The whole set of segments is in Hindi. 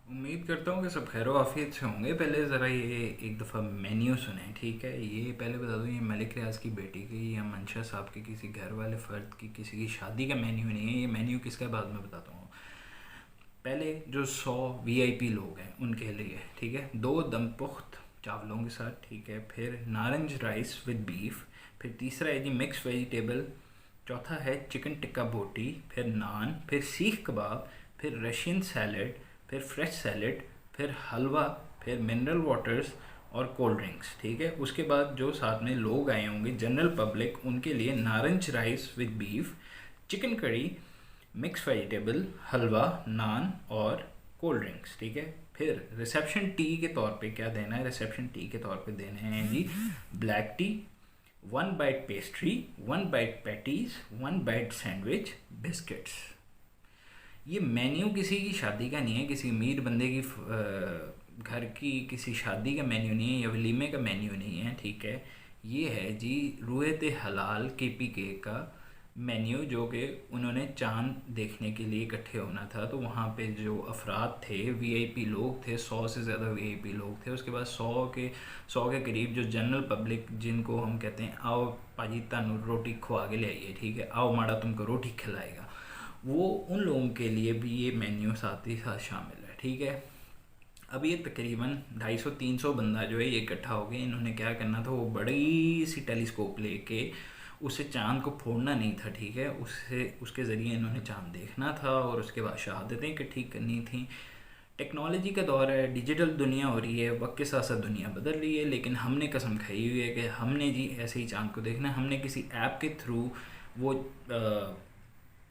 उम्मीद करता हूँ कि सब खैर आफियत से होंगे। पहले ज़रा ये एक दफ़ा मेन्यू सुने, ठीक है। ये पहले बता दूँ, ये मलिक रियाज की बेटी की या मंशा साहब के किसी घर वाले फ़र्द की किसी की शादी का मेन्यू नहीं है। ये मेन्यू किसका बाद में बताता हूँ। पहले जो 100 वीआईपी लोग हैं उनके लिए, ठीक है, दो दम पुख्त चावलों के साथ, ठीक है। फिर नारंज राइस विद बीफ। फिर तीसरा है जी मिक्स वेजिटेबल। चौथा है चिकन टिक्का बोटी। फिर नान। फिर सीख कबाब। फिर रशियन सैलड। फिर फ्रेश सैलड। फिर हलवा। फिर मिनरल वाटर्स और कोल्ड ड्रिंक्स, ठीक है। उसके बाद जो साथ में लोग आए होंगे जनरल पब्लिक, उनके लिए नारंज rice with beef, chicken curry, mix vegetable, halwa, naan और कोल्ड ड्रिंक्स, ठीक है। फिर रिसेप्शन टी के तौर पे क्या देना है? रिसेप्शन टी के तौर पे देने हैं जी black tea, 1 bite pastry, 1 bite patties, 1 bite sandwich, biscuits. ये मेन्यू किसी की शादी का नहीं है, किसी अमीर बंदे की घर की किसी शादी का मेन्यू नहीं है या वलीमे का मेन्यू नहीं है, ठीक है। ये है जी रूयत हलाल केपीके का मेन्यू, जो कि उन्होंने चांद देखने के लिए इकट्ठे होना था। तो वहाँ पे जो अफराद थे, वीआईपी लोग थे, 100 से ज़्यादा वीआईपी लोग थे। उसके बाद 100 के करीब जो जनरल पब्लिक, जिनको हम कहते हैं आओ पाजी तानू रोटी खुआ के ले आइए, ठीक है, आओ माड़ा तुमको रोटी खिलाएगा, वो उन लोगों के लिए भी ये मेन्यू साथ ही साथ शामिल है, ठीक है। अब ये तकरीबन 250-300 बंदा जो है ये इकट्ठा हो गए। इन्होंने क्या करना था, वो बड़ी सी टेलीस्कोप लेके उससे चांद को फोड़ना नहीं था, ठीक है। उससे उसके ज़रिए इन्होंने चांद देखना था और उसके बाद शहादतें इकट्ठी करनी थी। टेक्नोलॉजी का दौर है, डिजिटल दुनिया हो रही है, वक्त के साथ साथ दुनिया बदल रही है, लेकिन हमने कसम खाई हुई है कि हमने जी ऐसे ही चांद को देखना है। हमने किसी ऐप के थ्रू वो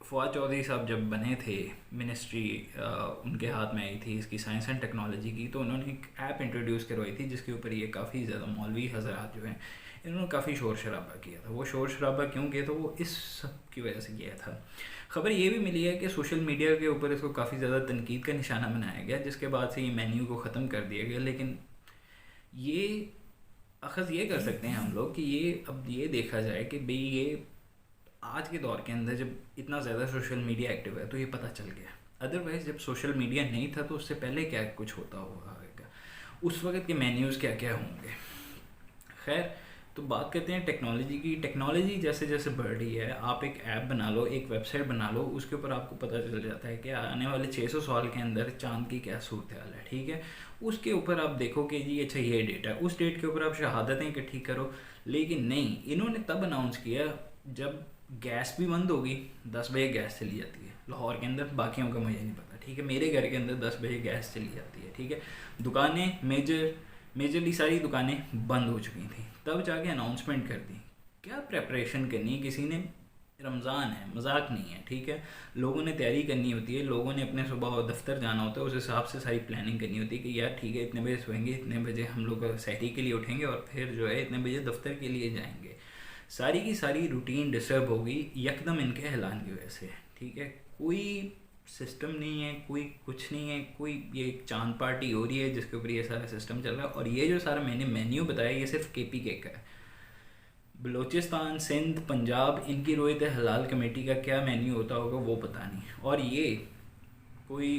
फवाद चौधरी साहब जब बने थे मिनिस्ट्री, उनके हाथ में आई थी इसकी साइंस एंड टेक्नोलॉजी की, तो उन्होंने एक ऐप इंट्रोड्यूस करवाई थी जिसके ऊपर ये काफ़ी ज़्यादा मौलवी हजरात जो हैं इन्होंने काफ़ी शोर शराबा किया था। वो शोर शराबा क्यों किया था? वो इस सब की वजह से किया था। खबर ये भी मिली है कि सोशल मीडिया के ऊपर इसको काफ़ी ज़्यादा तनकीद का निशाना बनाया गया, जिसके बाद से ये मेन्यू को ख़त्म कर दिया गया। लेकिन ये अखज़ ये कर सकते हैं हम लोग कि ये अब ये देखा जाए कि भाई ये आज के दौर के अंदर जब इतना ज़्यादा सोशल मीडिया एक्टिव है तो ये पता चल गया। अदरवाइज़ जब सोशल मीडिया नहीं था तो उससे पहले क्या कुछ होता होगा, उस वक्त के मेन्यूज़ क्या क्या होंगे। खैर, तो बात करते हैं टेक्नोलॉजी की। टेक्नोलॉजी जैसे जैसे बढ़ रही है, आप एक ऐप बना लो, एक वेबसाइट बना लो, उसके ऊपर आपको पता चल जाता है कि आने वाले 600 साल के अंदर चांद की क्या सूरत हाल है, ठीक है। उसके ऊपर आप देखो कि जी अच्छा ये डेट है, उस डेट के ऊपर आप शहादतें इकट्ठी करो। लेकिन नहीं, इन्होंने तब अनाउंस किया जब गैस भी बंद होगी। 10 बजे गैस चली जाती है लाहौर के अंदर, बाकियों का मुझे नहीं पता, ठीक है। मेरे घर के अंदर 10 बजे गैस चली जाती है, ठीक है। दुकानें मेजरली सारी दुकानें बंद हो चुकी थी, तब जाके अनाउंसमेंट कर दी। क्या प्रेपरेशन करनी है किसी ने? रमज़ान है, मजाक नहीं है, ठीक है। लोगों ने तैयारी करनी होती है, लोगों ने अपने सुबह दफ्तर जाना होता है, उस हिसाब से सारी प्लानिंग करनी होती है कि यार ठीक है इतने बजे सोएंगे, इतने बजे हम लोग सहरी के लिए उठेंगे और फिर जो है इतने बजे दफ्तर के लिए जाएंगे। सारी की सारी रूटीन डिस्टर्ब होगी यकदम इनके ऐलान की वजह से, ठीक है। कोई सिस्टम नहीं है, कोई कुछ नहीं है, कोई ये एक चांद पार्टी हो रही है जिसके ऊपर ये सारा सिस्टम चल रहा है। और ये जो सारा मैंने मेन्यू बताया ये सिर्फ केपीके का है। बलूचिस्तान, सिंध, पंजाब, इनकी रोयत हलाल कमेटी का क्या मेन्यू होता होगा वो पता नहीं। और ये कोई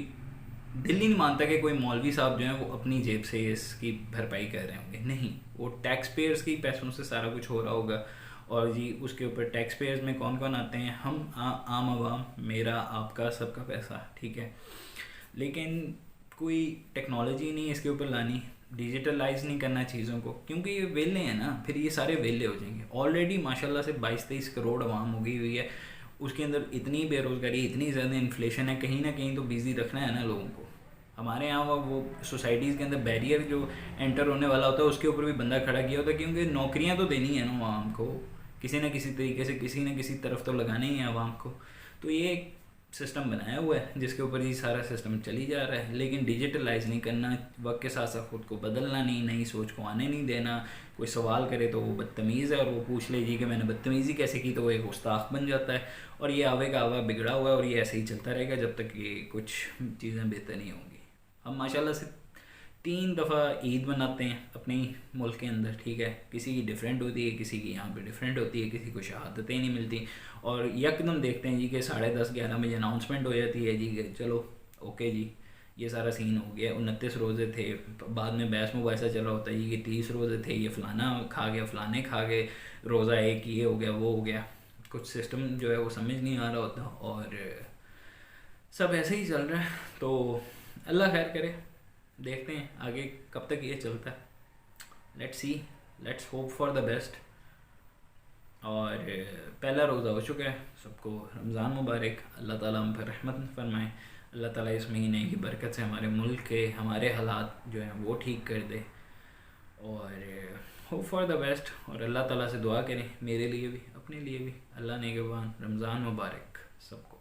दिल ही नहीं मानता कि कोई मौलवी साहब जो हैं वो अपनी जेब से इसकी भरपाई कर रहे होंगे। नहीं, वो टैक्स पेयर्स की पैसों से सारा कुछ हो रहा होगा। और जी उसके ऊपर टैक्स पेयर्स में कौन कौन आते हैं? हम आम आवाम, मेरा आपका सबका पैसा, ठीक है। लेकिन कोई टेक्नोलॉजी नहीं इसके ऊपर लानी, डिजिटलाइज नहीं करना चीज़ों को, क्योंकि ये वेले हैं ना, फिर ये सारे वेले हो जाएंगे। ऑलरेडी माशाल्लाह से 22-23 करोड़ आवाम हो गई हुई है, उसके अंदर इतनी बेरोज़गारी, इतनी ज़्यादा इन्फ्लेशन है, कहीं ना कहीं तो बिज़ी रखना है ना लोगों को। हमारे यहाँ वो सोसाइटीज़ के अंदर बैरियर जो एंटर होने वाला होता है उसके ऊपर भी बंदा खड़ा किया होता है, क्योंकि नौकरियाँ तो देनी है ना आवाम को, किसी न किसी तरीके से किसी न किसी तरफ तो लगाने ही है आवाम को। तो ये एक सिस्टम बनाया हुआ है जिसके ऊपर ये सारा सिस्टम चली जा रहा है। लेकिन डिजिटलाइज नहीं करना, वक्त के साथ साथ खुद को बदलना नहीं, नई सोच को आने नहीं देना। कोई सवाल करे तो वो बदतमीज़ है और वो पूछ लीजिए कि मैंने बदतमीज़ी कैसे की, तो वो एक गुस्ताख बन जाता है। और ये आवे का आवा बिगड़ा हुआ है और ये ऐसे ही चलता रहेगा जब तक ये कुछ चीज़ें बेहतर नहीं होंगी। हम माशाल्लाह से 3 दफ़ा ईद मनाते हैं अपने मुल्क के अंदर, ठीक है। किसी की डिफरेंट होती है, किसी की यहाँ पे डिफरेंट होती है, किसी को शहादतें नहीं मिलती। और यकदम देखते हैं जी कि 10:30-11 बजे अनाउंसमेंट हो जाती है जी कि चलो ओके जी ये सारा सीन हो गया। 29 रोज़े थे, बाद में बहस मुबासा चल रहा होता है ये 30 रोज़े थे, ये फ़लाना खा गया फ़लाने खा गए, रोज़ा एक ये हो गया वो हो गया, कुछ सिस्टम जो है वो समझ नहीं आ रहा होता और सब ऐसे ही चल रहा है। तो अल्लाह खैर करे, देखते हैं आगे कब तक ये चलता है। Let's see, let's hope for the best. और पहला रोज़ा हो चुका है, सबको रमज़ान मुबारक। अल्लाह ताला हम पर रहमत फरमाए, अल्लाह ताला इस महीने की बरकत से हमारे मुल्क के हमारे हालात जो हैं वो ठीक कर दे और होप फॉर द बेस्ट। और अल्लाह ताला से दुआ करें मेरे लिए भी अपने लिए भी। अल्लाह नेगेबान, रमज़ान मुबारक सबको।